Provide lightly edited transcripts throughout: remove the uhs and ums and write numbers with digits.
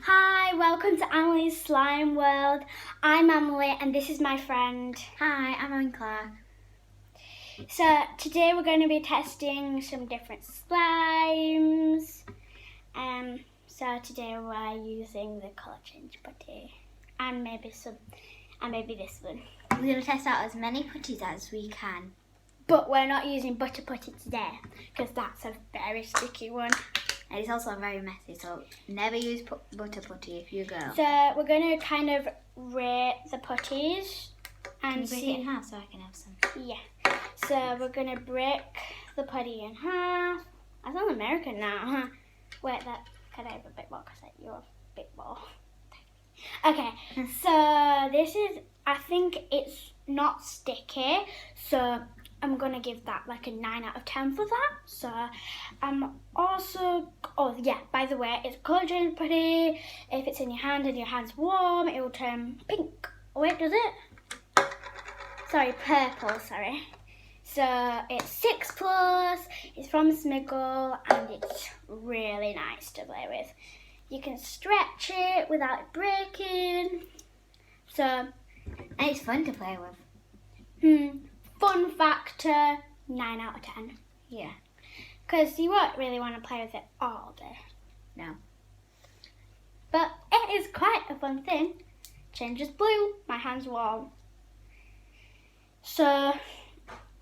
Hi, welcome to Emily's Slime World. I'm Emily and this is my friend. Hi, I'm Anne Claire. So today we're going to be testing some different slimes. So today we're using the colour change putty and maybe this one. We're going to test out as many putties as we can. But we're not using butter putty today because that's a very sticky one. And it's also very messy, so never use butter putty if you go. So we're going to kind of rate the putties and Can you break see it in half so I can have some? Yeah. So we're going to break the putty in half. I sound American now, huh? Wait, can I have a bit more because you're a bit more. Okay, so this is, I think it's not sticky, so I'm going to give that like a 9 out of 10 for that. So I'm also, oh yeah, by the way, it's colour change putty. If it's in your hand and your hand's warm, it will turn pink. Oh, wait, does it? Sorry, purple, sorry. So it's 6 plus, it's from Smiggle, and it's really nice to play with. You can stretch it without it breaking. So, and it's fun to play with. Fun factor, 9 out of 10. Yeah. Because you won't really want to play with it all day. No. But it is quite a fun thing. Changes blue, my hand's warm. So,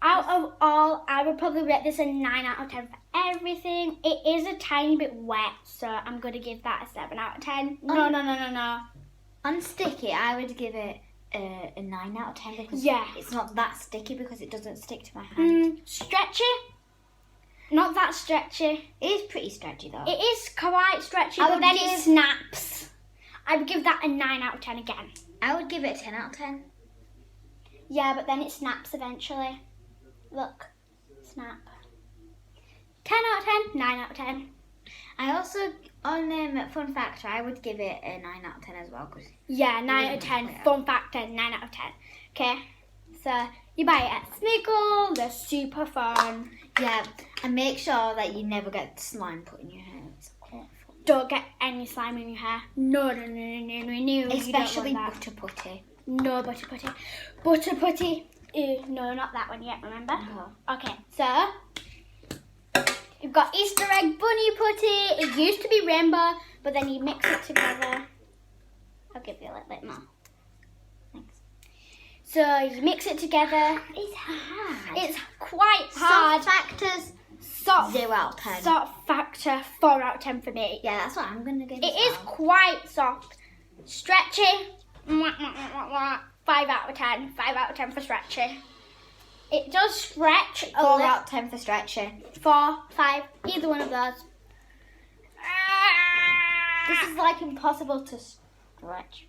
out of all, I would probably rate this a 9 out of 10 for everything. It is a tiny bit wet, so I'm going to give that a 7 out of 10. No. On sticky, I would give it a 9 out of 10 because it's not that sticky because it doesn't stick to my hand. Stretchy? Not that stretchy. It is pretty stretchy though. It is quite stretchy, but then it snaps. I would give that a 9 out of 10 again. I would give it a 10 out of 10. Yeah, but then it snaps eventually. Look, snap. 10 out of 10, 9 out of 10. I also, on fun factor, I would give it a 9 out of 10 as well. Cause 9 out of 10, fun factor, 9 out of 10. Okay, so you buy it at Smiggle, they're super fun. Yeah, and make sure that you never get slime put in your hair. It's awful. Don't get any slime in your hair. No. Especially butter putty. No butter putty. Butter putty. No, not that one yet, remember? No. Okay, so you've got Easter egg bunny putty. It used to be rainbow, but then you mix it together. I'll give you a little bit more. Thanks. So you mix it together. It's hard. It's quite hard. Soft factors, 0 out of 10. Soft factor, 4 out of 10 for me. Yeah, that's what I'm going to give It is quite soft. Stretchy, 5 out of 10. 5 out of 10 for stretchy. It does stretch a 4 little. out of 10 for stretchy. 4, 5, either one of those. This is like impossible to stretch.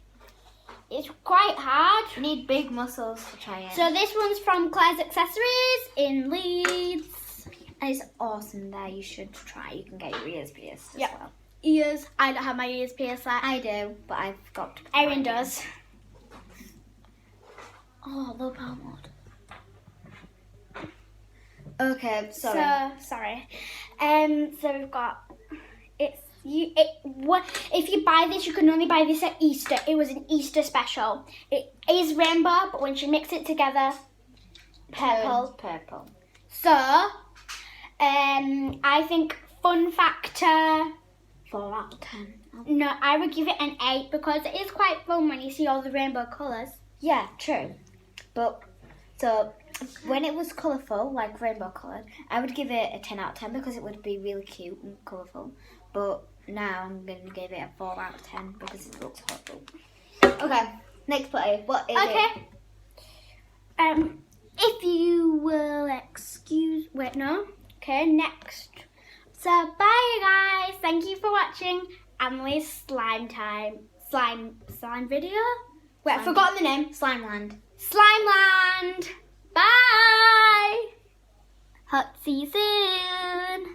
It's quite hard. You need big muscles to try it. So this one's from Claire's Accessories in Leeds. And it's awesome there. You should try. You can get your ears pierced as well. Ears. I don't have my ears pierced yet. I do, but I've got to. Erin does. Oh, low power mode. Okay, sorry. Sorry. So we've got if you buy this, you can only buy this at Easter. It was an Easter special. It is rainbow, but when you mix it together, purple. Purple. So, I think fun factor 4 out of 10. No, I would give it an 8 because it is quite fun when you see all the rainbow colours. Yeah, true. But so when it was colourful, like rainbow coloured, I would give it a 10 out of 10 because it would be really cute and colourful. But now I'm going to give it a 4 out of 10 because it looks horrible. Okay, next play. What is it? Okay. If you will excuse... Wait, no. Okay, next. So, bye guys. Thank you for watching Emily's slime video. Wait, I've forgotten the name. Slimeland. Slimeland. Bye. Hope to see you soon.